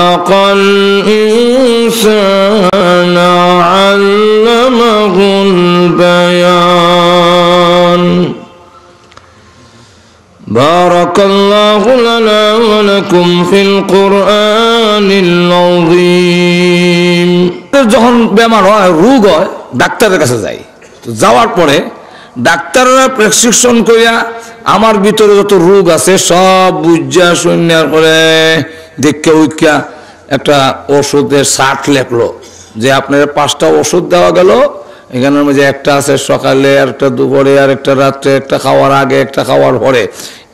খলাকাল ইনসানা আল্লামাহুল বায়ান বারাকাল্লাহু লানা ওয়া লাকুম ফিল কুরআনিল আযীম। যখন বেমার হয়, রোগ হয়, ডাক্তারের কাছে যাই, তো যাওয়ার পরে ডাক্তাররা প্রেসক্রিপশন করিয়া আমার ভিতরে যত রোগ আছে সব বুঝা শূন্যার করে দেখে উইকা একটা ওষুধের চার্ট লেখলো যে আপনার 5টা ওষুধ দেওয়া গেল, এখানের মধ্যে একটা আছে সকালে, আর একটা দুপুরে, আর একটা রাত্রে, একটা খাওয়ার আগে, একটা খাওয়ার পরে,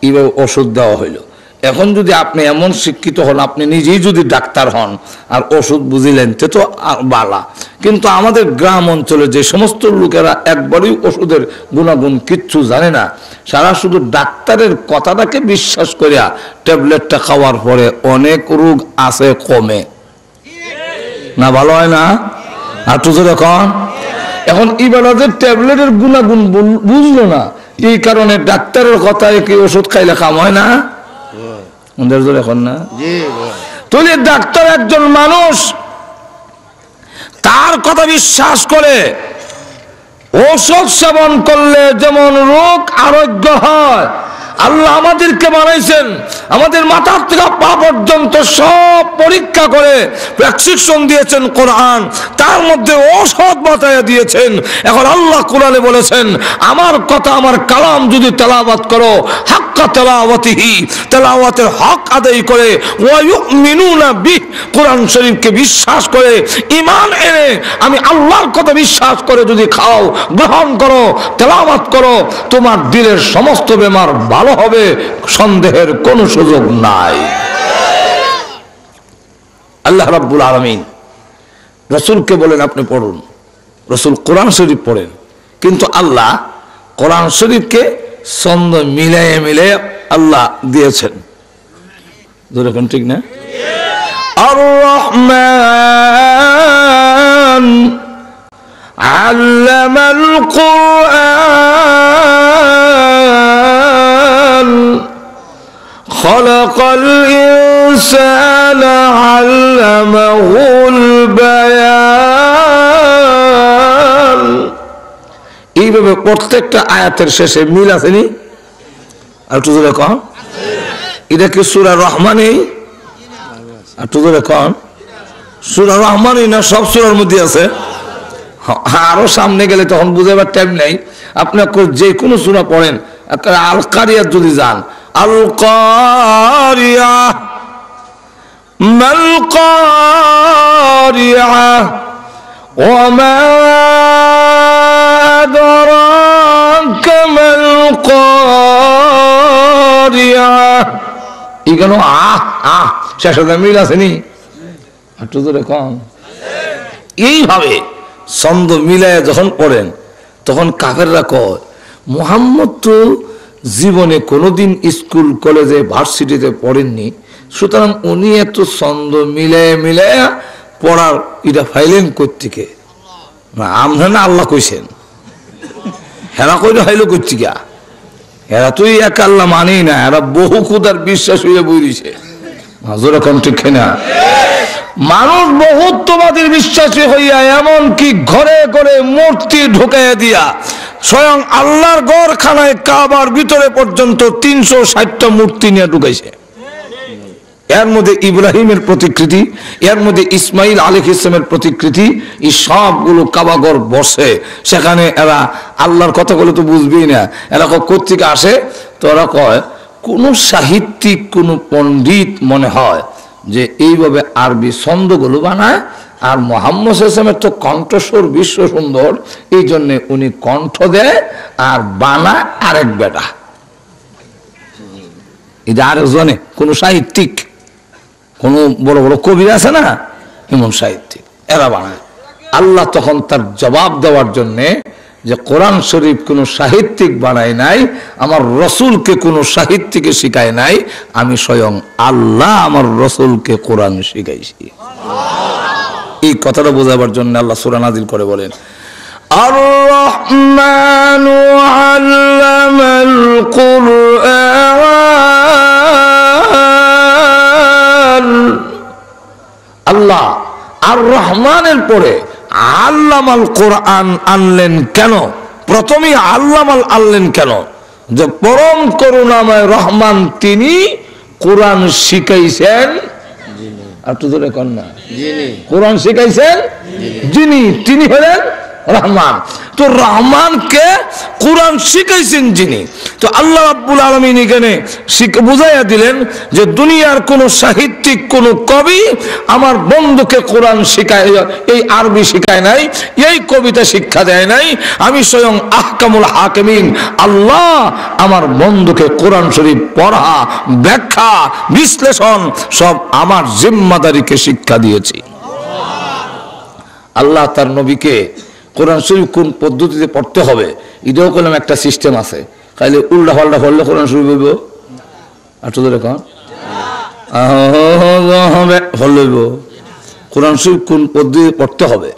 এইভাবে ওষুধ দেওয়া হইলো। এখন যদি আপনি এমন শিক্ষিত হন, আপনি নিজেই যদি ডাক্তার হন আর ওষুধ বুঝিলেন তে তো বালা, কিন্তু আমাদের গ্রাম অঞ্চলে যে সমস্ত লোকেরা একবারই ওষুধের গুণাগুণ কিচ্ছু জানে না, সারা শুধু ডাক্তারের কথাটাকে বিশ্বাস করিয়া ট্যাবলেটটা খাওয়ার পরে অনেক রোগ আছে কমে না, ভালো হয় না? আর তো এখন ইবাদতের ট্যাবলেটের গুণাগুণ বুঝলো না, এই কারণে ডাক্তারের কথায় কি ওষুধ খাইলে কাম হয় না? এখন না, তাহলে ডাক্তার একজন মানুষ, তার কথা বিশ্বাস করে ঔষধ সেবন করলে যেমন রোগ আরোগ্য হয়। আল্লাহ আমাদেরকে বানাইছেন, আমাদের মাথার থেকে পা পর্যন্ত সব পরীক্ষা করে প্রেসক্রিপশন দিয়েছেন কোরআন, তার মধ্যে ঔষধ বাতায়া দিয়েছেন। এখন আল্লাহ কোরআনে বলেছেন, আমার কথা, আমার কালাম যদি তেলাওয়াত করো, হাক্কা তেলাওয়াতিহি, তেলাওয়াতের হক আদায় করে, ওয়া ইউমিনুনা বিহি, কোরআন শরীফকে বিশ্বাস করে ঈমান এনে আমি আল্লাহর কথা বিশ্বাস করে যদি খাও, গ্রহণ করো, তেলাওয়াত করো, তোমার দিলের সমস্ত বেমার ভালো হবে, সন্দেহের কোনো সুযোগ নাই। আল্লাহ রাব্বুল আলামিন রাসূলকে বলেন আপনি পড়ুন, রাসূল কোরআন শরীফ পড়েন, কিন্তু আল্লাহ কোরআন শরীফকে ছন্দ মিলায়ে মিলায়ে আল্লাহ দিয়েছেন। যেরকম ঠিক না? আর রহমান আল্লামাল কুরআন খলাকাল ইনসানা আল্লামাহুল বায়ান। এইভাবে প্রত্যেকটা আয়াতের শেষে মিল আছে নি? আর একটু জোরে কন, এটা কি সূরা রহমানই? আর একটু জোরে কন, সূরা রহমানই না সব সূরার মধ্যে আছে? আরো সামনে গেলে তখন বুঝাবার টাইম নেই। আপনি যে কোনো সূরা পড়েন, আল কারিয়াত যদি যান, আল কারিয়া মাল কারিয়া ওয়া মা আদরাকা মাল কারিয়া, এখানে শেষ মিল আসেনি? একটু ধরে কম। এইভাবে ছন্দ মিলায় যখন পড়েন তখন কাফেররা কয়, মুহাম্মদ তো জীবনে কোনোদিন স্কুল কলেজে ভার্সিটিতে পড়েননি, সুতরাং উনি এত ছন্দ মিলায় মিলায় পড়ার এটা ফাইলেন কোত্থেকে? না আমরা না, আল্লাহ কইছেন। হেরা কইলে ফাইলো কোত্থেকে? এরা তুই এক আল্লাহ মানেই না, এরা বহু খুদার বিশ্বাস হইয়া বইছে। যেরকম ঠিক না, মানুষ বহুত্ববাদীর বিশ্বাসী হইয়া এমনকি ঘরে ঘরে মূর্তি ঢুকাইয়া দিয়া স্বয়ং আল্লাহর ঘরখানায় কাবার ভিতরে পর্যন্ত 360টা মূর্তি নিয়ে ঢুকাইছে। এর মধ্যে ইব্রাহিমের প্রতিকৃতি, এর মধ্যে ইসমাইল আলাইহিস সালামের প্রতিকৃতি, এই সবগুলো কাবাঘর বসে। সেখানে এরা আল্লাহর কথাগুলো তো বুঝবেই না, এরা কোত্থেকে আসে? তো ওরা কয় কোন সাহিত্যিক, কোন পণ্ডিত মনে হয় যে এইভাবে আরবি ছন্দগুলো বানায়, আর মুহাম্মদ সাল্লাল্লাহু আলাইহি ওয়াসাল্লামের তো কণ্ঠস্বর বিশ্ব সুন্দর, এই জন্য উনি কণ্ঠ দেয় আর বানায় আরেক বেটা। এটা আরেকজনে কোন সাহিত্যিক, কোন বড় বড় কবি আছে না, এমন সাহিত্যিক এরা বানায়। আল্লাহ তখন তার জবাব দেওয়ার জন্যে যে কোরআন শরীফ কোন সাহিত্যিক বানায় নাই, আমার রসুলকে কোন সাহিত্যিকে শিখায় নাই, আমি স্বয়ং আল্লাহ আমার রসুলকে কোরআন শিখাইছি। এই কথাটা বোঝাবার জন্য আল্লাহ সূরা নাজিল করে বলেন, আর রহমানু আল্লামাল কুরআন রহমানের পরে আল্লামাল কোরআন আনলেন কেন? প্রথমেই আল্লামাল আনলেন কেন? যে পরম করুণাময় রহমান তিনি কোরআন শিখাইছেন। আর তো ধরে কন না, কোরআন শিখাইছেন যিনি, তিনি হলেন রহমান। তো রহমানকে কোরআন শিখাইছেন যিনি। তো আল্লাহ রাব্বুল আলামিন এখানে বুঝাইয়া দিলেন যে দুনিয়ার কোন সাহিত্যিক, কোন কবি আমার বন্ধুকে কোরআন শিখায়, এই আরবি শিখায় নাই, এই কবিতা শিক্ষা দেয় নাই। আমি স্বয়ং আহকামুল হাকিমিন আল্লাহ আমার বন্ধুকে কোরআন শরীফ পড়া, ব্যাখ্যা, বিশ্লেষণ সব আমার জিম্মাদারিকে শিক্ষা দিয়েছি। আল্লাহ তার নবীকে কোরআন শরীফ কোন পদ্ধতিতে পড়তে হবে এটাও করলাম একটা সিস্টেম আছে। খাইলে উল্টা পাল্টা পড়লে কোরআন শরীফ হইব? আর তো দেখুন হইব কোরআন শরীফ কোন পদ্ধতি পড়তে হবে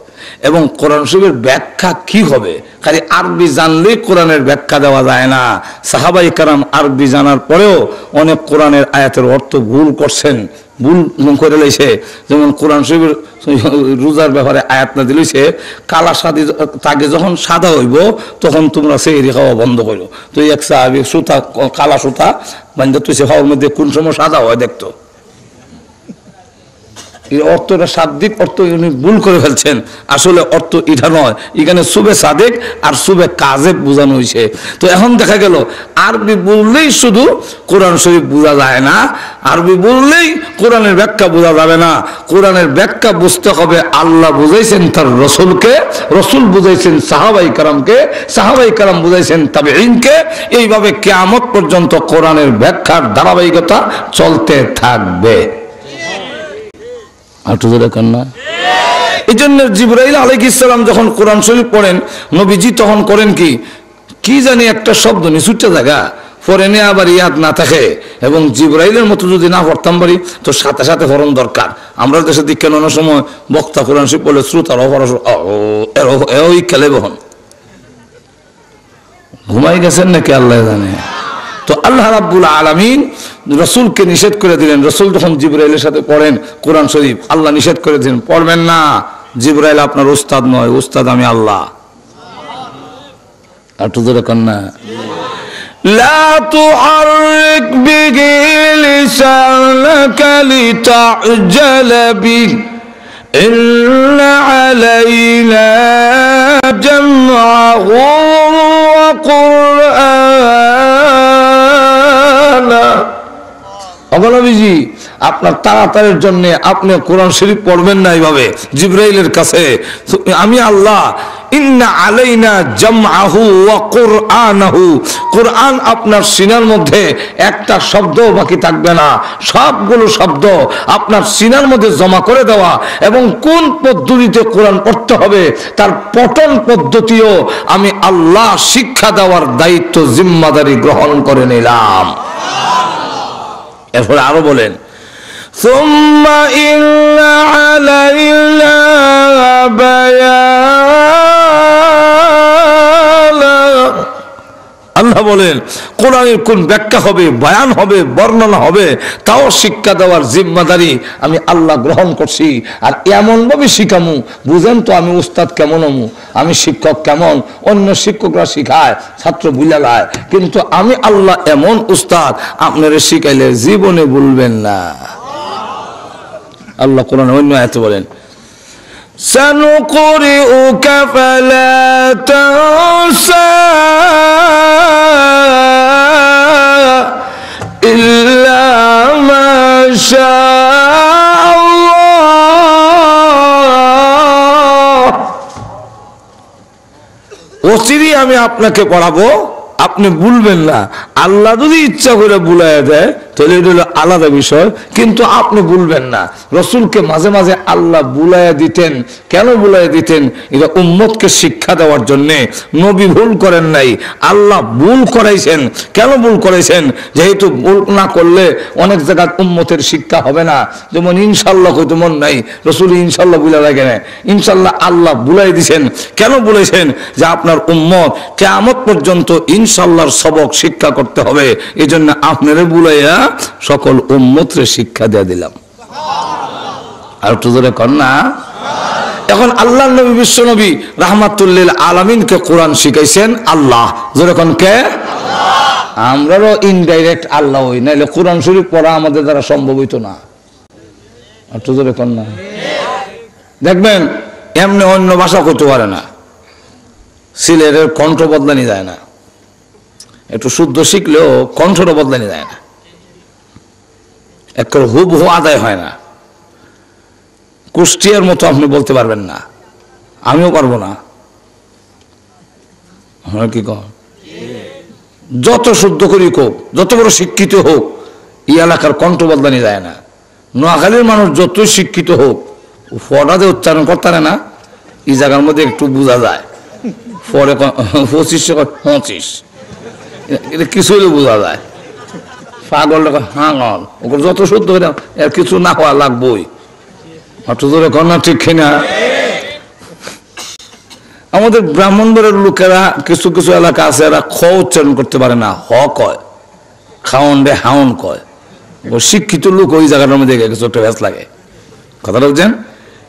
এবং কোরআন শরীফের ব্যাখ্যা কি হবে। খালি আরবি জানলেই কোরআনের ব্যাখ্যা দেওয়া যায় না। সাহাবায়ে কেরাম আরবি জানার পরেও অনেক কোরআনের আয়াতের অর্থ ভুল করছেন, ভুল করে লাইছে। যেমন কোরআন শরীফের রোজার ব্যাপারে আয়াত না দিলেছে, কালা সাদি তাকে যখন সাদা হইব তখন তোমরা সেহরি খাওয়া বন্ধ করো। তো এক সাহাবী সুতা, কালা সুতা বান্ধব তুই খাওয়ার মধ্যে কোন সময় সাদা হয় দেখতো। এই অর্থটা শাব্দিক অর্থ উনি ভুল করে ফেলছেন, আসলে অর্থ এটা নয়। এখানে সুবে সাদেক আর সুবে কাজেব বোঝানো হয়েছে। তো এখন দেখা গেল আরবি বললেই শুধু কোরআন শরীফ বোঝা যায় না, আরবি বললেই কোরআনের ব্যাখ্যা বোঝা যাবে না। কোরআনের ব্যাখ্যা বুঝতে হবে আল্লাহ বুঝাইছেন তার রসুলকে, রসুল বুঝাইছেন সাহাবায়ে কেরামকে, সাহাবায়ে কেরাম বুঝাইছেন তাবেঈনকে। এইভাবে কিয়ামত পর্যন্ত কোরআনের ব্যাখ্যার ধারাবাহিকতা চলতে থাকবে। এই জন্য জিবরাইল আলাইহিস সালাম যখন কোরআন শরীফ পড়েন নবীজি তখন করেন কি জানি একটা শব্দ নিচুটা জায়গা পরে নিয়ে আবার ইয়াদ না থাকে। এবং জিবরাইলের মতো যদি না পড়তাম পারি তো সাথে সাথে ফরন দরকার। আমরা দেশে দীক্ষা নেওয়ার সময় বক্তা কোরআন শরীফ পড়লে শ্রোতার ওই খেলে বহন ঘুমাই গেছেন নাকি আল্লাহ জানে। তো আল্লাহ রাব্বুল আলামিন রসুলকে নিষেধ করে দিলেন। রসুল যখন জিবরাইলের সাথে পড়েন কোরআন শরীফ, আল্লাহ নিষেধ করে দিলেন পড়বেন না, জিবরাইল আপনার উস্তাদ নয়, উস্তাদ আমি আল্লাহ। আর তো ধরে কন্যা লা তুহাররিক বিহি লিসানাকা লিতা'জাল বিহি ইন্না আলাইনা জামআহু ওয়া কুরআনা। অবনবীজি আপনার তাড়াতাড়ির জন্য আপনি কোরআন শরীফ পড়বেন না এইভাবে জিবরাইলের কাছে, আমি আল্লাহ। ইন্না আলাইনা জামআহু ওয়া কুরআনাহু, কোরআন আপনার সিনার মধ্যে একটা শব্দ বাকি থাকবে না, সবগুলো শব্দ আপনার সিনার মধ্যে জমা করে দেওয়া এবং কোন পদ্ধতিতে কোরআন পড়তে হবে তার পঠন পদ্ধতিও আমি আল্লাহ শিক্ষা দেওয়ার দায়িত্ব জিম্মাদারি গ্রহণ করে নিলাম। এরপরে আরো বলেন সুম্মা ইন্না আলাইনা বায়ানা। আল্লাহ বলেন কোরআনের কোন ব্যাখ্যা হবে, বয়ান হবে, বর্ণনা হবে তাও শিক্ষা দেওয়ার জিম্মাদারি আমি আল্লাহ গ্রহণ করছি। আর এমন ভাবে শিখামু, বুঝেন তো আমি উস্তাদ কেমন হমু, আমি শিক্ষক কেমন। অন্য শিক্ষকরা শিখায়, ছাত্র বুঝা লায়, কিন্তু আমি আল্লাহ এমন উস্তাদ আপনারা শিখাইলে জীবনে ভুলবেন না। আল্লাহ কোরআনে অন্য আয়াতে বলেন সানুকুরিউকা ফালা তানসা ইল্লা মা শাআল্লাহ। অচিরেই আমি আপনাকে পড়াবো, আপনি ভুলবেন না। আল্লাহ যদি ইচ্ছা করে ভুলাইয়া দেয় তাহলে এটা হলো আলাদা বিষয়, কিন্তু আপনি ভুলবেন না। রসুলকে মাঝে মাঝে আল্লাহ বুলাইয়া দিতেন। কেন বুলাইয়া দিতেন? এটা উম্মতকে শিক্ষা দেওয়ার জন্য। নবী ভুল করেন নাই, আল্লাহ ভুল করাইছেন। কেন ভুল করাইছেন? যেহেতু ভুল না করলে অনেক জায়গায় উম্মতের শিক্ষা হবে না। যেমন ইনশাল্লাহ হয়তো মন নাই, রসুল ইনশাল্লাহ বুলা লাগে না, ইনশাল্লাহ আল্লাহ বুলাই দিছেন। কেন বলেছেন? যে আপনার উম্মত কিয়ামত পর্যন্ত ইনশাল্লাহর সবক শিক্ষা করতে হবে, এই জন্য আপনারে বুলাইয়া সকল উম্মতরে শিক্ষা দিয়ে দিলাম। আর একটু জোরে কর না। এখন আল্লাহর নবী বিশ্ব নবী রাহমাতুল্লিল আলামিনকে কোরআন শিখাইছেন আল্লাহ, যেরকম কে আমরাও ইনডাইরেক্ট আল্লাহ হই, নাইলে কোরআন শরীফ পড়া আমাদের দ্বারা সম্ভব হইতো না। একটু জোরে কর না। দেখবেন এমনি অন্য ভাষা করতে পারে না, সিলেটের কণ্ঠ বদলানি যায় না, একটু শুদ্ধ শিখলেও কণ্ঠটা বদলানি যায় না, একটা হুবহু আদায় হয় না। কুষ্টিয়ার মতো আপনি বলতে পারবেন না, আমিও পারবো না। কি কন, যত শুদ্ধ করি হোক, যত বড় শিক্ষিত হোক, এই এলাকার কণ্ঠ বদলানি যায় না। নোয়াখালীর মানুষ যতই শিক্ষিত হোক, ফটাতে উচ্চারণ করতে না, এই জায়গার মধ্যে একটু বোঝা যায়। পরে 25 এটা কিছু হলে বোঝা যায়। পাগল হাঙল ওকে যত শুদ্ধ করে এর কিছু না হওয়া লাগবই। কন্যা ঠিক কিনা? আমাদের ব্রাহ্মণবাড়ির লোকেরা কিছু কিছু এলাকা আছে, এরা খ উচ্চারণ করতে পারে না, হ কয়, খাওন রে হাউন কয়। শিক্ষিত লোক ওই জায়গাটার মধ্যে কিছু একটা ব্যাস লাগে, কথাটা বুঝছেন?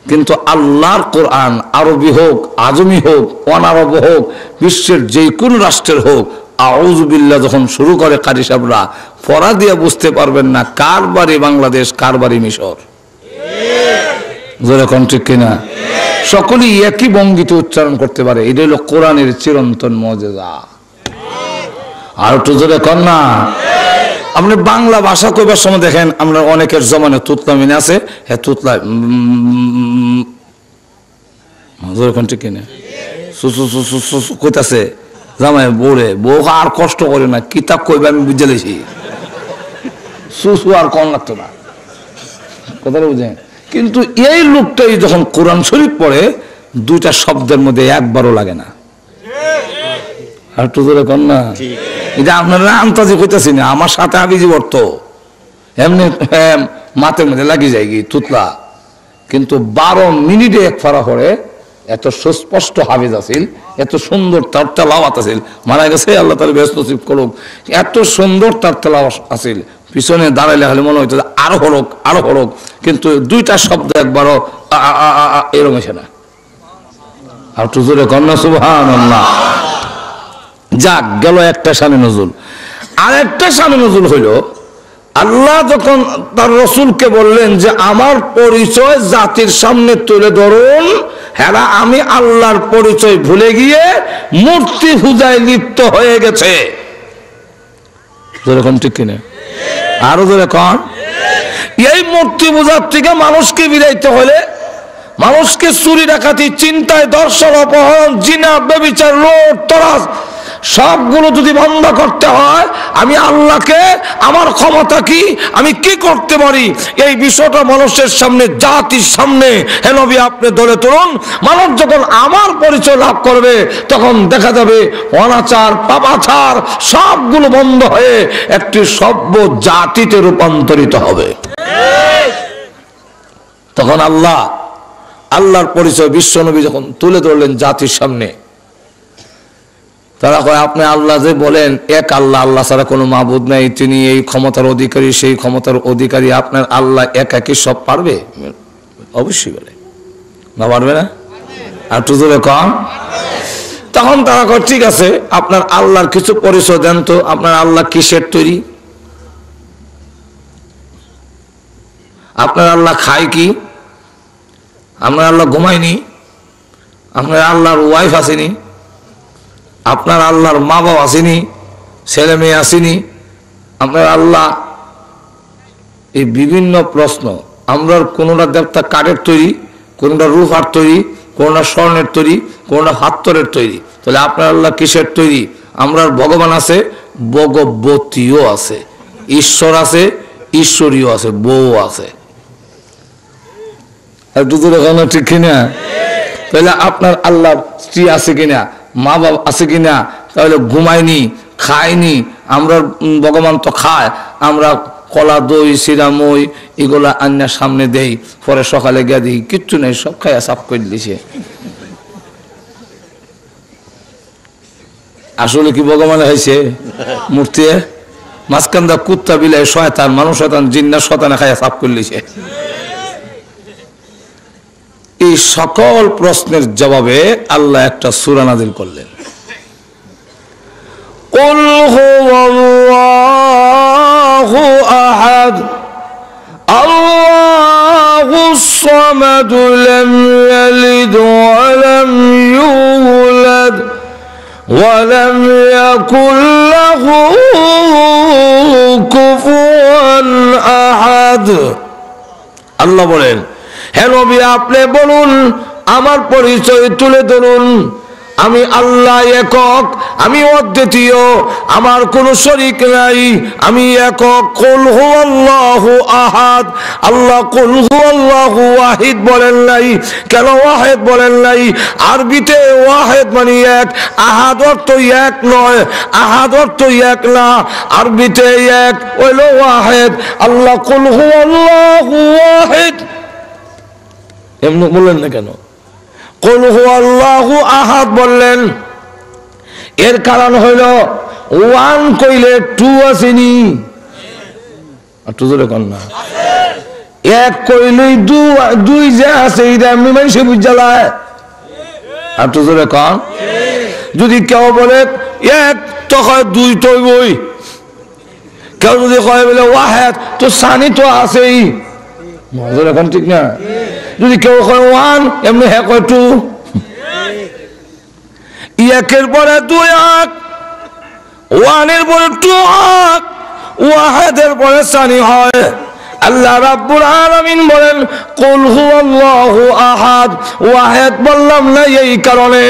কিন্তু আল্লাহর কোরআন আরবি হোক, আজমি হোক, অনারব হোক, বিশ্বের যে কোন রাষ্ট্রের হোক, আউযু বিল্লাহ যখন শুরু করে কারি সাহেবরা, পড়া দিয়ে বুঝতে পারবেন না কার বাড়ি বাংলাদেশ, কার বাড়ি মিশর। যেরকম ঠিক কিনা? সকলেই একই ভঙ্গিতে উচ্চারণ করতে পারে। এটা হলো কোরআনের চিরন্তন মুজিজা। আর একটু জোরে কর না। আপনি বাংলা ভাষা কইবার সময় দেখেন, আমরা অনেকের জমানে তুতলা মিনে আছে, হ্যাঁ তুতলা ঠিক কিনা কইতাছে জামাই বউরে, বউ আর কষ্ট করে না, কিতাব কইবে আমি বুঝে লেছি, সুসু আর কম লাগতো না, কথাটা বুঝেন? কিন্তু এই লোকটাই যখন কোরআন শরীফ পড়ে, দুইটা শব্দের মধ্যে একবারও লাগে না। আর একটু জোরে কর না। এটা আপনারা আন্তাজি কইতাছি না, আমার সাথে আবিজি অর্থ এমনি মাথার মধ্যে লাগিয়ে যায় কি তুতলা, কিন্তু 12 মিনিটে এক ফাড়া করে এত সুস্পষ্ট হাফিজ আছিল, এত সুন্দর তার তেলাওয়াত আছিল, মারা গেছে আল্লাহ তাআলা ব্যস্ত নসিব করুক, এত সুন্দর তার তেলাওয়াত আছিল, পিছনে দাঁড়াইলে খালি মনে হইতো আরো হরক আরো হরক, কিন্তু দুইটা শব্দ একবারও এরকম এসে না। আর একটু জোরে কন্যা সুবহানাল্লাহ। যাক গেল একটা শানে নজুল। আর একটা শানে নজুল হইল, আল্লাহ যখন তার রসুলকে বললেন যে আমার পরিচয় জাতির সামনে তুলে ধরুন, হেরা আমি আল্লাহর পরিচয় ভুলে গিয়ে মূর্তি পূজায় লিপ্ত হয়ে গেছে। যেরকম ঠিক কিনা? আরো ধরে কন। এই মূর্তি পূজার থেকে মানুষকে বিরাইতে হলে, মানুষকে চুরি ডাকাতি, চিন্তায়, দর্শন, অপহরণ, জিনা, ব্যভিচার, লুট, তরাস সবগুলো যদি বন্ধ করতে হয়, আমি আল্লাহকে, আমার ক্ষমতা কি, আমি কি করতে পারি, এই বিষয়টা মানুষের সামনে, জাতির সামনে হে নবী আপনি ধরে তুলুন। মানুষ যখন আমার পরিচয় লাভ করবে, তখন দেখা যাবে অনাচার, পাপাচার সবগুলো বন্ধ হয়ে একটি সভ্য জাতিতে রূপান্তরিত হবে। তখন আল্লাহর পরিচয় বিশ্বনবী যখন তুলে ধরলেন জাতির সামনে, তারা কয় আপনি আল্লাহ যে বলেন এক আল্লাহ, আল্লাহ ছাড়া কোনো মাবুদ নাই, তিনি এই ক্ষমতার অধিকারী, সেই ক্ষমতার অধিকারী, আপনার আল্লাহ একাকি সব পারবে? অবশ্যই বলে, না পারবে না? আর একটু জোরে কম। তখন তারা কয় ঠিক আছে, আপনার আল্লাহর কিছু পরিচয় দেন তো, আপনার আল্লাহ কিসের তৈরি, আপনার আল্লাহ খায় কি, আপনার আল্লাহ ঘুমায়নি, আপনার আল্লাহর ওয়াইফ আসেনি, আপনার আল্লাহর মা বাবা আসেনি, ছেলে মেয়ে আসেনি, আপনার আল্লাহ, এই বিভিন্ন প্রশ্ন। আমরা কোনোটা দেবতা কাঠের তৈরি, কোনোটা রূপার তৈরি, কোনোটা স্বর্ণের তৈরি, কোনোটা পাথরের তৈরি, তাহলে আপনার আল্লাহ কিসের তৈরি? আমরা ভগবান আছে, ভগবতীও আছে, ঈশ্বর আছে, ঈশ্বরীয় আছে, বউ আছে। একটু দূরে কোনো ঠিক কিনা? তাহলে আপনার আল্লাহর স্ত্রী আছে কিনা, মা বাবা আছে কিনা? তাহলে ঘুমায়নি, খায়নি, আমরা ভগবান তো খায়, আমরা কলা, দই, চিরা, মই এগুলা আন্নার সামনে দেই, পরে সকালে গিয়ে দিই কিচ্ছু নেই, সব খাইয়া সাফ করে দিছে। আসলে কি ভগবান হয়েছে মূর্তি? মাঝখানটা কুত্তা, বিলাই, শয়তান, মানুষ শয়তান, জিন্নাত শয়তানে খাইয়া সাফ করে দিছে। এই সকল প্রশ্নের জবাবে আল্লাহ একটা সূরা নাযিল করলেন, কুল হুয়াল্লাহু আহাদ আল্লাহুস সামাদ লাম ইয়ালিদ ওয়া লাম ইউলাদ ওয়া লাম ইয়াকুল লাহু কুফুয়ান আহাদ। আল্লাহ বলেন, হে নবী আপনি বলুন, আমার পরিচয় তুলে ধরুন, আমি আল্লাহ একক, আমি অদ্বিতীয়, আমার কোনো শরীক নাই, আমি একক। কুল হুয়াল্লাহু আহাদ, আল্লাহ কুল হুয়াল্লাহু ওয়াহিদ বলেন নাই। কেন ওয়াহিদ বলেন নাই? আরবিতে ওয়াহিদ মানে এক, আহাদ অর্থ এক নয়, আহাদ অর্থ এক না, আরবিতে এক হইল ওয়াহিদ। আল্লাহ কুল হুয়াল্লাহু ওয়াহিদ এমনি বললেন না কেন? কুল হুয়াল্লাহু আহাদ বললেন, এর কারণ হইল ওয়ান কইলে টু আসেনি, একটু জোরে কর না, এক কইলেই দুই যে আছে এটা এমনি মানুষে বুঝালায়, একটু জোরে কন। যদি কেউ বলে এক তো হয় দুই তৈবই, কেউ যদি কয় বলে ওয়াহেদ তো সানি তো আছেই, জোরে কন, ঠিক না? যদি কেউ কয় ওয়ান এমনি হ্যাঁ কয় টু, একের পরে দুই আক, ওয়ানের পরে টু আক, ওয়াহেদের পরে সানি হয়। আল্লাহ রাব্বুল আলামিন বলেন কুল হুয়াল্লাহু আহাদ, ওয়াহিদ বললাম না এই কারণে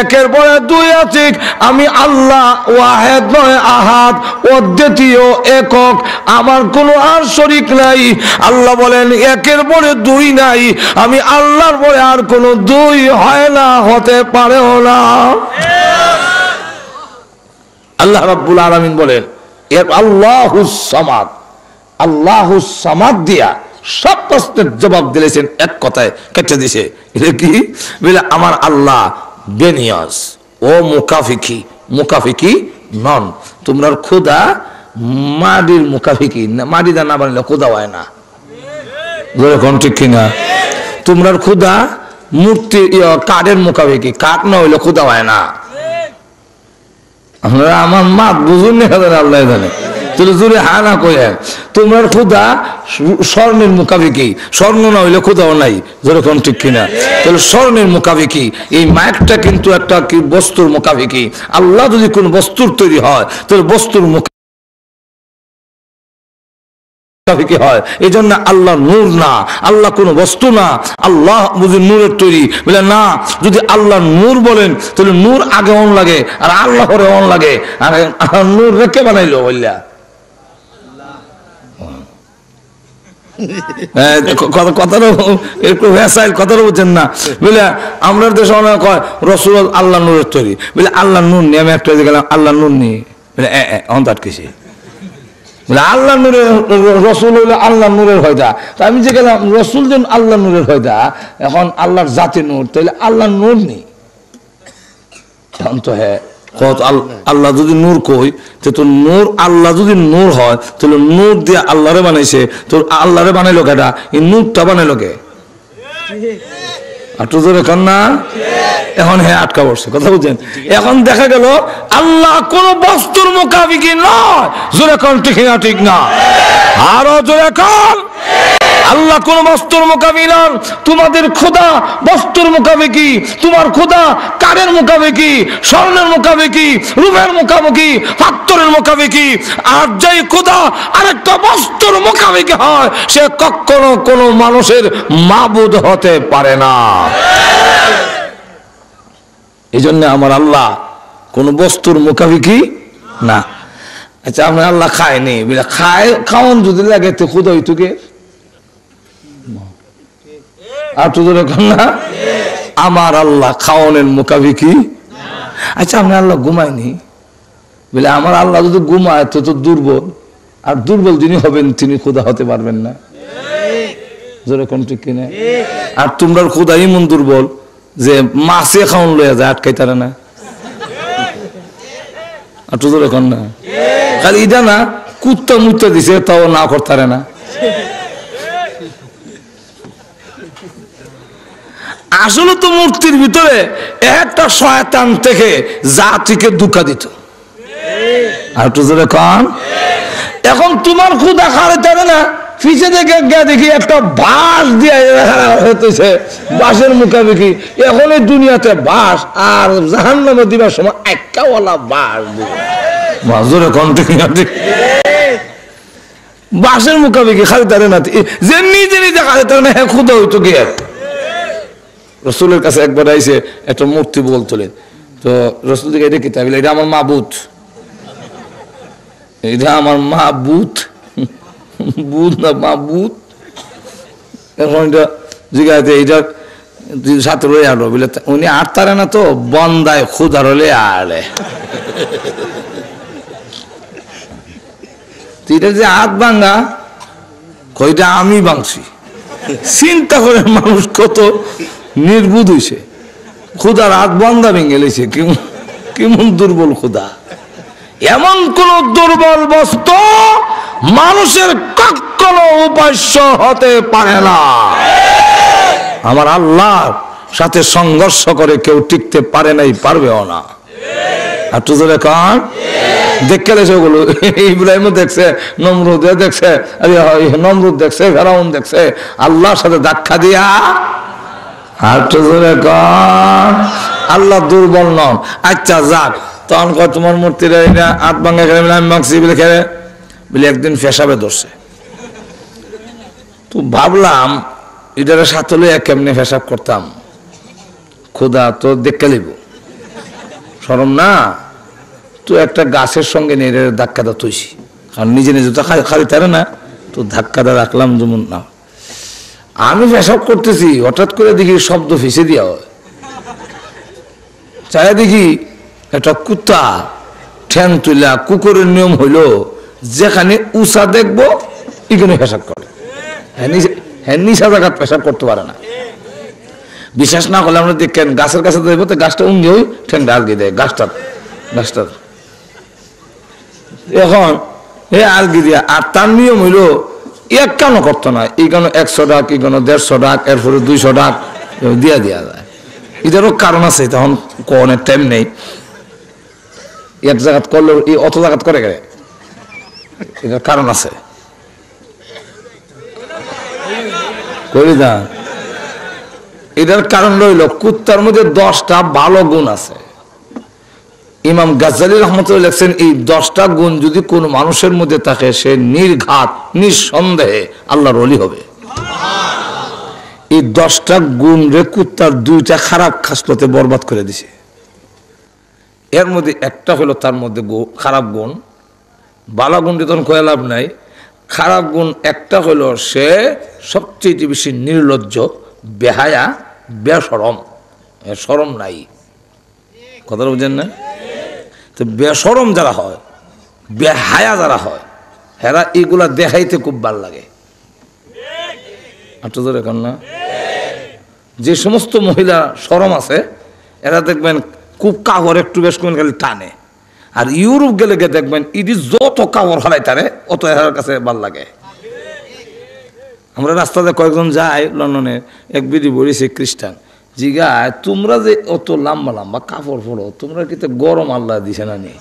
একের পরে দুই আছে, আমি আল্লাহ ওয়াহিদ নয় আহাদ, অদ্বিতীয় একক, আমার কোনো আর শরীক নাই। আল্লাহ বলেন একের পরে দুই নাই, আমি আল্লাহর পরে আর কোনো দুই হয় না, হতে পারেও না। আল্লাহ রাব্বুল আলামিন বলেন এর আল্লাহুস সামাদ, আল্লাহুস সামাদ দিয়া সব প্রশ্নের জবাব দিয়েছেন এক কথায় কেটে দিছে। এটা কি বলে? আমার আল্লাহ বেনিয়াস ও মুকাফিকি, মুকাফিকি নন। তোমরা খোদা মাটির মুকাফিকি না, মাটি দা না বানালে খোদা হয় না, যেরকম ঠিক কিনা? তোমরা খোদা মূর্তি কাঠের মুকাফিকি, কাঠ না হইলে খোদা হয় না। আপনারা আমার মাত বুঝুন না, আল্লাহ জানে। জোরে হা না কয়ে, তোমরা খোদা স্বর্ণের মুকাফিকি, স্বর্ণ না হইলে খোদাও নাই, যেরকম ঠিক কিনা? তাহলে স্বর্ণের মুকাফিকি, এই মাইকটা কিন্তু একটা কি বস্তুর মুকাফিকি। আল্লাহ যদি কোন বস্তুর তৈরি হয় তাহলে বস্তুর মুকাফিকি হয়। এই জন্য আল্লাহ নূর না, আল্লাহ কোন বস্তু না, আল্লাহ বুঝি নূরের তৈরি বলে না। যদি আল্লাহ নূর বলেন তাহলে নূর আগে অন লাগে আর আল্লাহ পরে অন লাগে। আর নূর রেখে বানাইলো বললা কথাটা একটু কথাটা বুঝছেন না বুঝলে? আমরা দেশে অনেক কয় রসুল আল্লাহ নূরের তৈরি, বুঝলে আল্লাহ নূর নিয়ে আমি একটা গেলাম আল্লাহ নূর নিয়ে বলে আটকেছি, বলে আল্লাহ নূরের রসুল হইলে আল্লাহ নূরের হয়দা। তো আমি যে গেলাম রসুল যেন আল্লাহ নূরের হয়দা, এখন আল্লাহর জাতি নূর, তাহলে আল্লাহ নূর নেই। এখন তো হ্যাঁ আল্লাহ যদি নূর কই তো নূর, আল্লাহ যদি নূর হয় তাহলে নূর দিয়ে আল্লাহরে বানাইছে, তো আল্লাহরে বানাইলো কেটা? এই নূরটা বানাইলো কে? একটু জোরে কান না। এখন হ্যাঁ আটকা পড়ছে, কথা বুঝছেন? এখন দেখা গেল আল্লাহ কোন বস্তুর মুকাফিকি নয়, জোরে কান, ঠিক না? ঠিক না? আরো জোরে কান। আল্লাহ কোন বস্তুর মুকাফিকি নন। তোমাদের খোদা বস্তুর মুকাফিকি, তোমার খোদা কাঠের মুকাফিকি, স্বর্ণের মুকাফিকি, রূপের মুকাফিকি, পাথরের মুকাফিকি। আর যেই খোদা আরেকটা বস্তুর মুকাফিকি হয় সে কখনো কোনো মানুষের মাবুদ হতে পারে না। এই জন্য আমার আল্লাহ কোন বস্তুর মুকাফিকি না। আচ্ছা আমার আল্লাহ খায়নি, খাওয়ান যদি লাগে তো খোদা হইতুকে আর তো না, আমার আল্লাহ খাওয়ানের মুকাফিকি। আচ্ছা আপনার আল্লাহ ঘুমায়নি, বলে আমার আল্লাহ যদি ঘুমায় তো দুর্বল, আর দুর্বল যিনি হবেন তিনি খোদা হতে পারবেন না, যেরকম ঠিক কিনা? আর তোমরা খোদা এমন দুর্বল যে মাছে খাওয়ান লইয়া যায়, আটকাই তারা না, আর তো যেরকম না। খালি এটা না, কুত্তা মুত্তা দিছে তাও না করতারে না। আসলে তো মূর্তির ভিতরে একটা শয়তান থেকে জাতিকে ধোঁকা দিত। আর একটু জোরে কন। এখন তোমার খুদা খাড়াইতে হবে না, পিছে দেখে দেখি একটা বাঁশ দিয়ে হতেছে, বাঁশের মুখামুখি। এখন এই দুনিয়াতে বাঁশ আর জাহান্নামে দিবার সময় একাওয়ালা বাঁশ দিবে। জোরে কন ঠিক না? ঠিক বাঁশের মুখামুখি খালি তারে না, যে নিজে নিজে খালি তারে না, হ্যাঁ খুদা হইতো কি। রসুলের কাছে একবার আইসে একটা মূর্তি বলতলেন, তো রসুল দিকে এটা কি তাই বলে, এটা আমার মাবুত, এটা আমার মাবুত, বুধ না মাবুত। এখন এটা জিজ্ঞাসা এইটা সাথে রয়ে আলো বলে, উনি আর তারে না তো বন্দায় খুদার হলে আলে। এটা যে হাত ভাঙ্গা কইটা আমি ভাঙছি। চিন্তা করে মানুষ কত নির্বুধ হইছে, খুদার হাত বন্ধা ভেঙে লেছে। কেমন দুর্বল খুদা! এমন কোন দুর্বল বস্তু মানুষের কখনো উপাস্য হতে পারে না। আমার আল্লাহর সাথে সংঘর্ষ করে কেউ টিকতে পারে নাই, পারবেও না। আর তুই কান দেখে সেগুলো ইব্রাহিম দেখছে, নমরুদ দেখছে, নমরুদ দেখছে, ফেরাউন দেখছে, আল্লাহর সাথে ধাক্কা দিয়া। আর আল্লাহ দুর্বল নন। আচ্ছা যাক, তখন কয় তোমার মূর্তিরা হাত ভাঙা খেলে আমি ভাঙছি বলে খেলে বলে একদিন পেশাবে ধরছে। তো ভাবলাম এটার সাথে লইয়া কেমনে পেশাব করতাম, খোদা তো দেখে লিব, শরম না। তো একটা গাছের সঙ্গে নিয়ে ধাক্কাটা তুইছি, কারণ নিজে নিজে তো খালি তারে না, তো ধাক্কাটা রাখলাম যেমন না। আমি পেশাব করতেছি, হঠাৎ করে দেখি শব্দ ফেসে দিয়া হয়, চাই দেখি একটা কুত্তা ঠ্যাং তুলা। কুকুরের নিয়ম হইল যেখানে উষা দেখবো এখানে পেশাব করে, হ্যাঁ নিশা জায়গা পেশাব করতে পারে না। বিশ্বাস না করলে আমরা দেখেন গাছের কাছে দেখবো তো গাছটা উঙ্গি হই ঠ্যাং আলগি দেয় গাছটার। এখন এ আলগি দিয়া, আর তার নিয়ম হইল এক কেন করতো না, এখানে 100 টাকা, এখানে 150 টাকা, এরপরে 200 টাকা দিয়া যায়। এটারও কারণ আছে, তখন কোনের টাইম নেই। এক জায়গাত করলে অত জায়গাত করে গেলে এটার কারণ আছে। এটার কারণ রইল কুত্তার মধ্যে 10টা ভালো গুণ আছে। ইমাম গাজ্জালী রহমতুল্লাহ লেখছেন, এই 10টা গুণ যদি কোন মানুষের মধ্যে থাকে, সে নির্ঘাত নিঃসন্দেহে আল্লাহর ওলি হবে। এই 10টা গুণ রে কুত্তার 2টা খারাপ খাসলতে বরবাদ করে দিছে। এর মধ্যে একটা হলো তার মধ্যে খারাপ গুণ, ভালো গুণটি তখন কয়ে লাভ নাই। খারাপ গুণ একটা হলো সে সবচেয়ে বেশি নির্লজ্জ, বেহায়া, বেশরম, শরম নাই। কথাটা বুঝেন না? তো বেশরম যারা হয়, বেহায়া যারা হয়, হেরা এগুলা দেখাইতে খুব ভাল লাগে। আপনাদের এখন না, যে সমস্ত মহিলা শরম আছে এরা দেখবেন খুব কাপড় একটু বেশ করে খালি টানে। আর ইউরোপ গেলে গিয়ে দেখবেন ইডি যত কাপড় হারাই তারে অত এর কাছে ভাল লাগে। আমরা রাস্তাতে কয়েকজন যাই লন্ডনে, এক বিধি বলেছে খ্রিস্টান, জিগায় তোমরা যে অত লম্বা লম্বা কাপড় পরো, তোমরা কিন্তু গরম আল্লাহ দিছে না নি?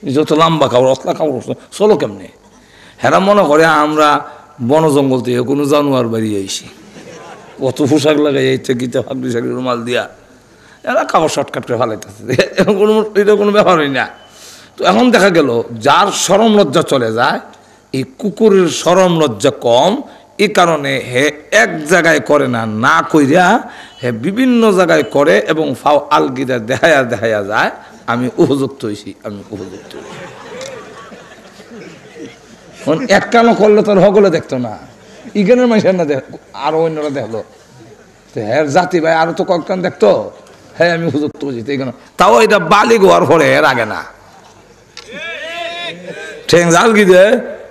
যত লম্বা কাপড় অতলা কাপড় চলো কেমনে? হেরা মনে করে আমরা বন জঙ্গল থেকে কোনো জানোয়ার বাড়িয়ে আইসি, কত পোশাক লাগাই এইতে গীতে ফাঁকরি সাকরি রুমাল দিয়া এরা কাপড় শর্টকাট করে ফেলাইতেছে। এটা কোনো ব্যাপারই না। তো এখন দেখা গেল যার শরম লজ্জা চলে যায়, এই কুকুরের শরম লজ্জা কম, এই কারণে হে এক জায়গায় করে না, না কইরা হে বিভিন্ন জায়গায় করে এবং ফাও আলগিদা দেখায়া যায় আমি উপযুক্ত হয়েছি, আমি উপযুক্ত হয়েছি। এক কানো করলে তোর হগলে দেখতো না, ইগেনের মানুষের না দেখ, আরো অন্যরা দেখলো, তো হ্যাঁ জাতি ভাই আরো তো কয়েকজন দেখতো, হ্যাঁ আমি উপযুক্ত হয়েছি। তাও এটা বালি গোয়ার পরে এর আগে না, ঠেং আলগি দে,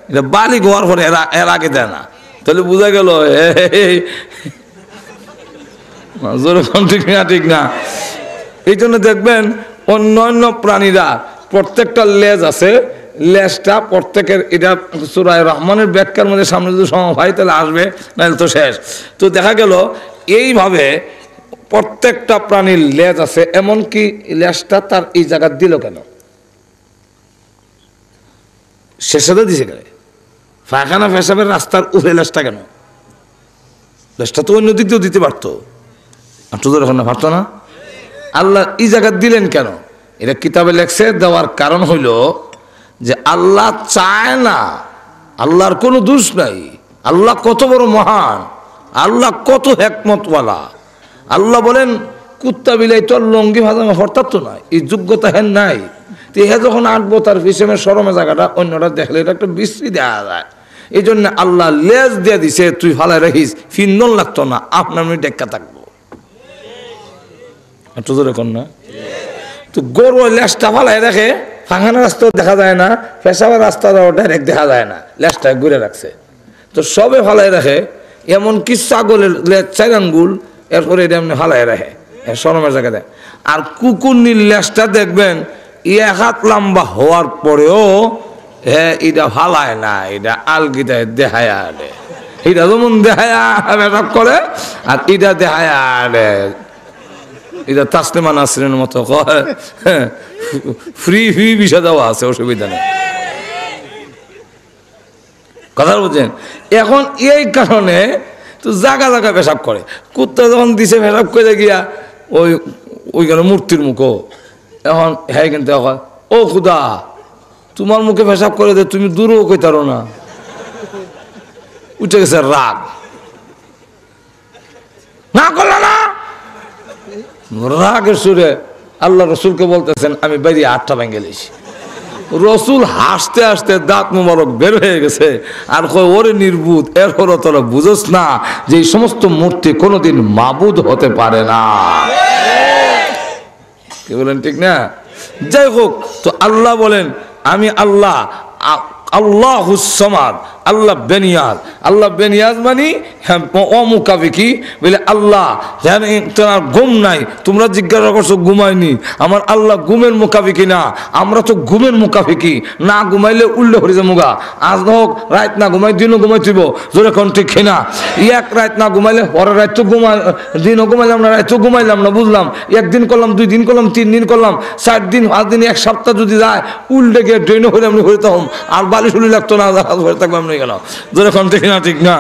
এটা বালি গোয়ার পরে এর আগে দেয় না। তাহলে বোঝা গেল ঠিক না, ঠিক না। এই জন্য দেখবেন অন্য অন্য প্রাণীরা প্রত্যেকটা লেজ আছে, লেজটা প্রত্যেকের, এটা সূরা রহমানের ব্যাখ্যার মধ্যে সামনে যদি সময় তাহলে আসবে, নাহলে তো শেষ। তো দেখা গেল এইভাবে প্রত্যেকটা প্রাণীর লেজ আছে, এমনকি লেজটা তার এই জায়গা দিল কেন, শেষে দিছে কেন, পায়খানা পেশাবের রাস্তার উপরে লেজটা কেন, লেজটা তো অন্য দিক দিয়েও দিতে পারতো, একটু ধরে না পারতো না, আল্লাহ এই জায়গা দিলেন কেন? এটা কিতাবে লেখছে, দেওয়ার কারণ হইল যে আল্লাহ চায় না, আল্লাহর কোনো দোষ নাই, আল্লাহ কত বড় মহান, আল্লাহ কত হিকমতওয়ালা। আল্লাহ বলেন কুত্তা বিলাই তো লঙ্গি ভাজানো হঠাৎ তো নয়, এই যোগ্যতা হেন নাই। তো হে যখন আঁটবো তার পিছনে সরমে জায়গাটা অন্যরা দেখলে এটা একটা বিশ্রী দেওয়া যায়, এই জন্য আল্লাহ লেজ দিয়ে দিছে, তুই ফালাই রাখিস, ফিন্দন লাগতো না, আপনার ডেক্কা থাকবো, একটু জোরে কর না। তো গরু লেজটা ফালাই রাখে, ফাঁকানো রাস্তাও দেখা যায় না, পেশাবার রাস্তা ডাইরেক্ট দেখা যায় না, লেজটা ঘুরে রাখছে। তো সবে ফালাই রাখে, এমনকি ছাগলের লেজ 4 আঙ্গুল, এরপরে এটা এমনি ফালাই রাখে সরমের জায়গা দেয়। আর কুকুরনির লেজটা দেখবেন 1 হাত লম্বা হওয়ার পরেও হ্যাঁ এটা ফালায় না, এটা আলগিটায় দেখায় আনে, এটা যেমন দেখায় মেকআপ করে, আর এটা দেখায় আনে, এটা তাসলিমা নাসরিনের মতো ফ্রি ফ্রি বিষয় দেওয়া আছে, অসুবিধা নেই, কথা বুঝছেন? এখন এই কারণে তো জায়গা জায়গা পেশাব করে, কুত্তা যখন দিছে পেশাব করে গিয়া ওইখানে মূর্তির মুখও, এখন হ্যাঁ কিন্তু এখন ও খুদা তোমার মুখে পেশাব করে দে, তুমি দূরও কইতারো না, উঠে গেছে রাগ, না করলো না, রাগের সুরে আল্লাহ রসুলকে বলতেছেন আমি বাইরে 8টা ভেঙে গেলেছি। রসুল হাসতে হাসতে দাঁত মোবারক বের হয়ে গেছে, আর কয় ওরে নির্বুধ, এরপরও তোরা বুঝোস না যে এই সমস্ত মূর্তি কোনোদিন মাবুদ হতে পারে না। কি বলেন ঠিক না? যাই হোক, তো আল্লাহ বলেন আমি আল্লাহ, আল্লাহুস সামাদ, আল্লাহ বেনিয়াজ। আল্লাহ বেনিয়াজ মানে অমুকাবিকি, বলে আল্লাহ তোমার ঘুম নাই, তোমরা জিজ্ঞাসা করছো ঘুমায়নি, আমার আল্লাহ ঘুমের মুকাবিকি না, আমরা তো ঘুমের মুকাবিকি, না ঘুমাইলে উল্লে হয়ে যে মুগা, আজ হোক রাত না ঘুমাই দিনও ঘুমাইছিব, জোরে কোন ঠিক না, এক রাত না ঘুমাইলে পরের রাত তো ঘুমাই, দিনও ঘুমাইলাম না, রাত তো ঘুমাইলাম না, বুঝলাম, 1 দিন করলাম, 2 দিন করলাম, 3 দিন করলাম, 4 দিন 5 দিন 1 সপ্তাহ যদি যায়, উল্টে গিয়ে ড্রেনও হলে আমি হয়ে তখন আর বালি শুলি লাগতো না, হয়ে থাকবো আমি গেল, যেরকম ঠিক না, ঠিক না,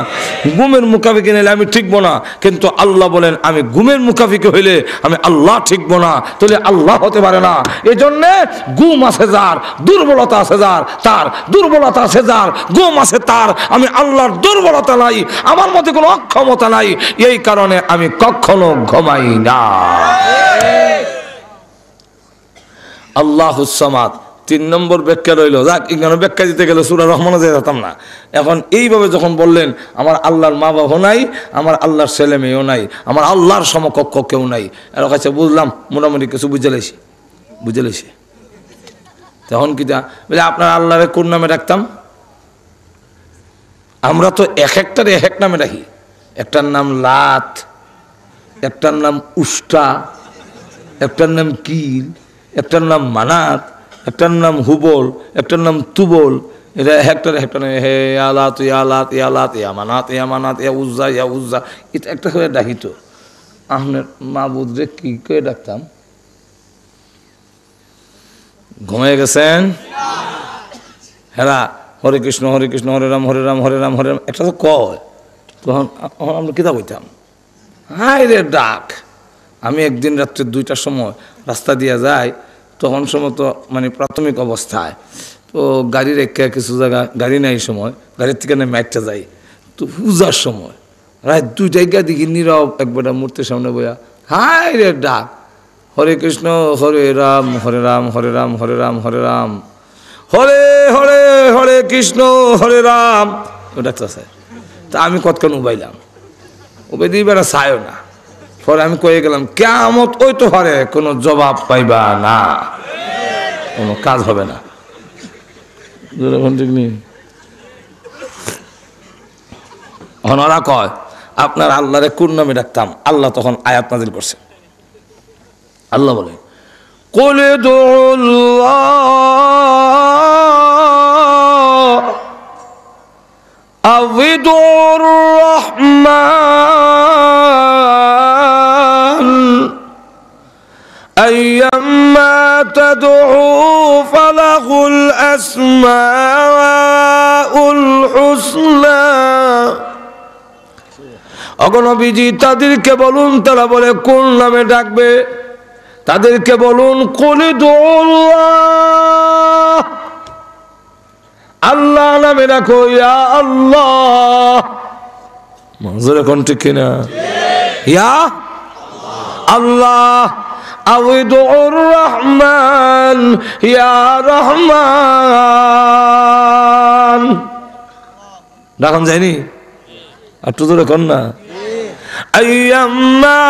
ঘুমের মুকাফিকে নিলে আমি ঠিকবো না, কিন্তু আল্লাহ বলেন আমি ঘুমের মুকাফিকে হইলে আমি আল্লাহ ঠিকবো না, তাহলে আল্লাহ হতে পারে না। এই জন্যে ঘুম আছে যার, দুর্বলতা আছে যার, তার দুর্বলতা আছে যার, ঘুম আছে তার, আমি আল্লাহর দুর্বলতা নাই, আমার মধ্যে কোনো অক্ষমতা নাই, এই কারণে আমি কখনো ঘুমাই না। আল্লাহুস সামাদ 3 নম্বর ব্যাখ্যা রইল, যাক এখানে ব্যাখ্যা দিতে গেলে সূরা রহমানে যেতাম না। এখন এইভাবে যখন বললেন আমার আল্লাহর মা বাবা নাই, আমার আল্লাহর ছেলে মেয়েও নাই, আমার আল্লাহর সমকক্ষ কেউ নাই, এর কাছে বুঝলাম মোটামুটি কিছু বুঝে লেছি। তখন কি বলে আপনার আল্লাহরে কোন নামে রাখতাম? আমরা তো এক একটার এক এক নামে রাখি, একটার নাম লাত, একটার নাম উষ্টা, একটার নাম কিল, একটার নাম মানাত, একটার নাম হুবল, একটার নাম তুবল, এটা একটার একটা হে আলাত ইয়ালাত ইয়ালাত ইয়ামানাত ইয়ামানাত ইয়া উজ্জা, এটা একটা করে ডাকিত। আপনার মাবুদ রে কি করে ডাকতাম? ঘুমিয়ে গেছেন? হ্যাঁ, হরে কৃষ্ণ হরে কৃষ্ণ, হরে রাম হরে রাম, হরে রাম হরে রাম, একটা তো কয়, তখন আমরা কিতাব হইতাম, হায় রে ডাক। আমি একদিন রাত্রে 2টার সময় রাস্তা দিয়ে যাই, তখন সময় তো মানে প্রাথমিক অবস্থায়, তো গাড়ি রেখে কিছু জায়গা গাড়ি নাই সময়, গাড়ির থেকে নেমে একটা যাই, তো পূজার সময় রাত 2টায় গিয়ে দেখি নীরব একবারটা মূর্তির সামনে বইয়া, হায় রে ডাক, হরে কৃষ্ণ হরে রাম হরে রাম হরে রাম হরে রাম হরে রাম, হরে হরে হরে কৃষ্ণ হরে রাম, ওটা তো স্যার। তা আমি কতক্ষণ উবাইলাম, উবাই দিয়ে বেড়া চায়ও না, পরে আমি কয়ে গেলাম কিয়ামত ওই তো হারে কোনো জবাব পাইবা না, কোনো কাজ হবে না। ওরা কয় আপনার আল্লাহরে কোন নামে ডাকতাম? আল্লাহ তখন আয়াত নাজিল করছে, আল্লাহ বলে কুল দুল্লাহ উদুর রহমান আইয়াম্মা তাদউ ফালাহুল আসমাউল হুসনা। ওগো নবীজি তাদেরকে বলুন, তারা বলে কোন নামে ডাকবে? তাদেরকে বলুন কুল দুআল্লাহ, আল্লাহ নামে ডাকো, ইয়া আল্লাহ। মজুর এখন ঠিক কিনা? ইয়া আল্লাহ আউদুর রহমান, ইয়া রহমান। ডাকুন যায়নি? আর তো জোরে কর না। আইয়াম্মা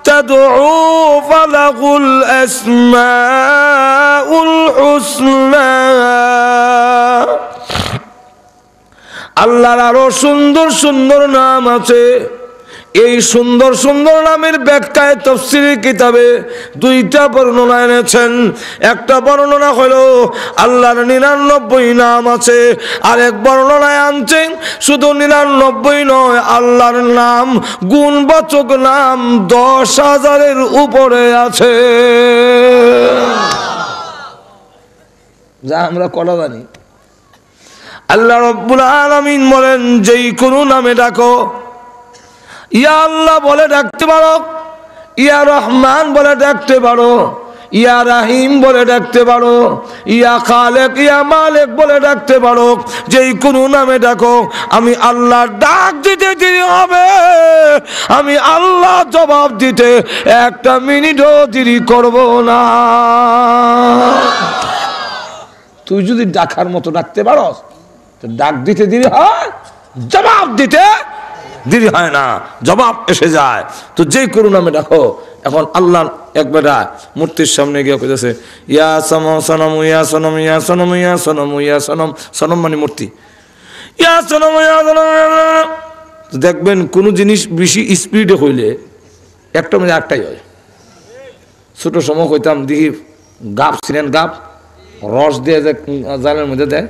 তাদউ ফালাহুল আসমাউল হুসনা। আল্লাহর আরো সুন্দর সুন্দর নাম আছে। এই সুন্দর সুন্দর নামের ব্যাখ্যায় তাফসীরের কিতাবে দুইটা বর্ণনা এনেছেন। একটা বর্ণনা হলো আল্লাহর 99 নাম আছে, আর এক বর্ণনায় আনছেন শুধু 99 নয়, আল্লাহর নাম গুণবাচক নাম 10,000-এর উপরে আছে। যা আমরা কলা জানি। আল্লাহ রাব্বুল আলামিন বলেন যেই কোনো নামে ডাকো, ইয়া আল্লাহ বলে ডাকতে পারো, ইয়া রহমান বলে ডাকতে পারো, ইয়া রাহিম বলে ডাকতে পারো, ইয়া খালেক ইয়া মালিক বলে ডাকতে পারো। যেই কোনো নামে ডাকো, আমি আল্লাহ ডাক দিতে দেরি হবে, আমি আল্লাহ জবাব দিতে একটা মিনিটও দেরি করব না। তুই যদি ডাকার মতো ডাকতে পারস, ডাক দিতে দেরি হয়, জবাব দিতে দেরি হয় না, জবাব এসে যায়। তো যে কোনো নামে ডাকো। এখন আল্লাহ এক বেটা মূর্তির সামনে গিয়ে কইতেছে ইয়া সনম ইয়া সনম ইয়া সনম ইয়া সনম ইয়া সনম। সনম মানে মূর্তি। ইয়া সনম ইয়া সনম। দেখবেন কোন জিনিস বেশি স্পিডে হইলে একটা মধ্যে একটাই হয়। ছোট সময় কইতাম দেখি গাপ ছিলেন, গাপ রস দিয়ে যে জালের মধ্যে দেয়,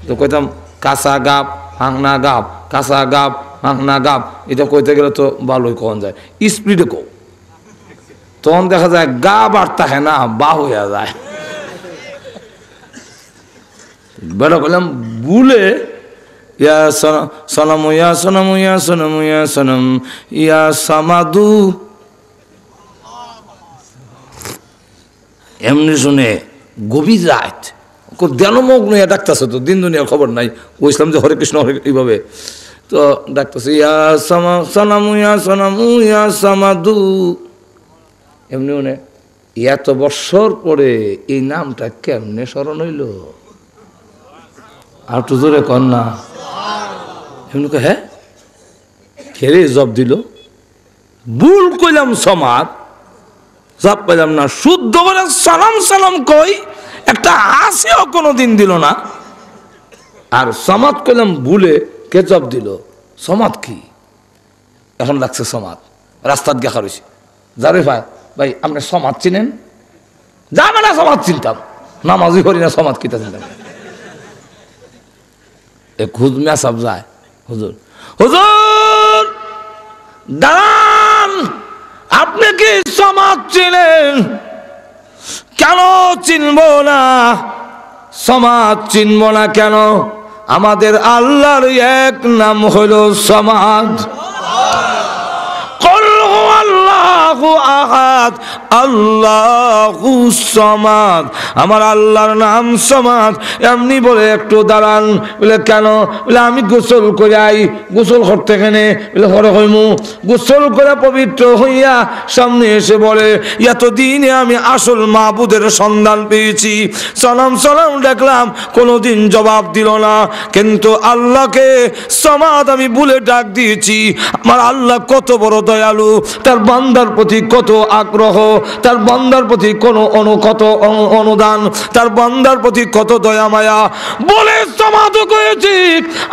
তো কইতাম কাঁচা গাপ হাংনা গাপ, কাঁচা গাপ হাংনা গাপ। এটা কইতে গেলে তো ভালোই কখন যায়, স্পিডে কো, তখন দেখা যায় গা বাড়তা হ্যাঁ না বা হইয়া যায়। বেড়া করলাম বুলে ইয়া সনম ইয়া সনম ইয়া সনম ইয়া সনম ইয়া সামাদু। এমনি শুনে গভীর রাত ধ্যানমগ্ন ইয়া ডাকতেছে, তো দিন দুনিয়ার খবর নাই। বুঝলাম যে হরে কৃষ্ণ হরে এইভাবে তো ডাকতেছে ইয়া সনামু ইয়া সনামু ইয়া সামাদু। এমনি মনে এত বৎসর পরে এই নামটা কেমনে স্মরণ হইল? আর তো জোরে কর না। এমনি হ্যাঁ খেরে জব দিল, ভুল কইলাম সমাদ, জব কইলাম না, শুদ্ধ করে সালাম সালাম কই, একটা হাসিও কোনোদিন দিল না। আর সমাদ কইলাম ভুলে, কে জব দিল? সমাদ কি এখন লাগছে? সমাদ রাস্তাত দেখা রয়েছে, যারে ভাই ভাই আপনি সমাদ চিনেন? যাবে না, সমাদ চিনতাম, নামাজি করি না, সমাদ কিতা চিনতাম। খুদ মেসাব যায়, হুজুর হুজুর দাঁড়ান, আপনি কি সমাদ চিনেন? কেন চিনব না? সমাদ চিনব না কেন? আমাদের আল্লাহর এক নাম হলো সমাদ। আল্লাহু আহাদ আল্লাহু সমাদ। আমার আল্লাহর নাম সমাদ। এমনি বলে একটু দাঁড়ান। বলে কেন? বলে আমি গোসল করে আই। গোসল করতে গেলে বলে হরে হইমু। গোসল করে পবিত্র হইয়া সামনে এসে বলে এতদিনে আমি আসল মাবুদের সন্ধান পেয়েছি। সালাম সালাম ডাকলাম, কোনোদিন জবাব দিল না, কিন্তু আল্লাহকে সমাদ আমি ভুলে ডাক দিয়েছি। আমার আল্লাহ কত বড় দয়ালু, তার বান্দার প্রতি কত আগ্রহ, তার বান্দার প্রতি কত অনুদান, তার বান্দার প্রতি কত দয়া মায়া। বলে সমাদ করেছি,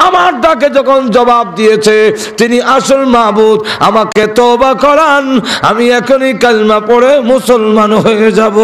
আমার ডাকে যখন জবাব দিয়েছে তিনি আসল মাবুদ, আমাকে তওবা করান, আমি এখনই কালমা পড়ে মুসলমান হয়ে যাব।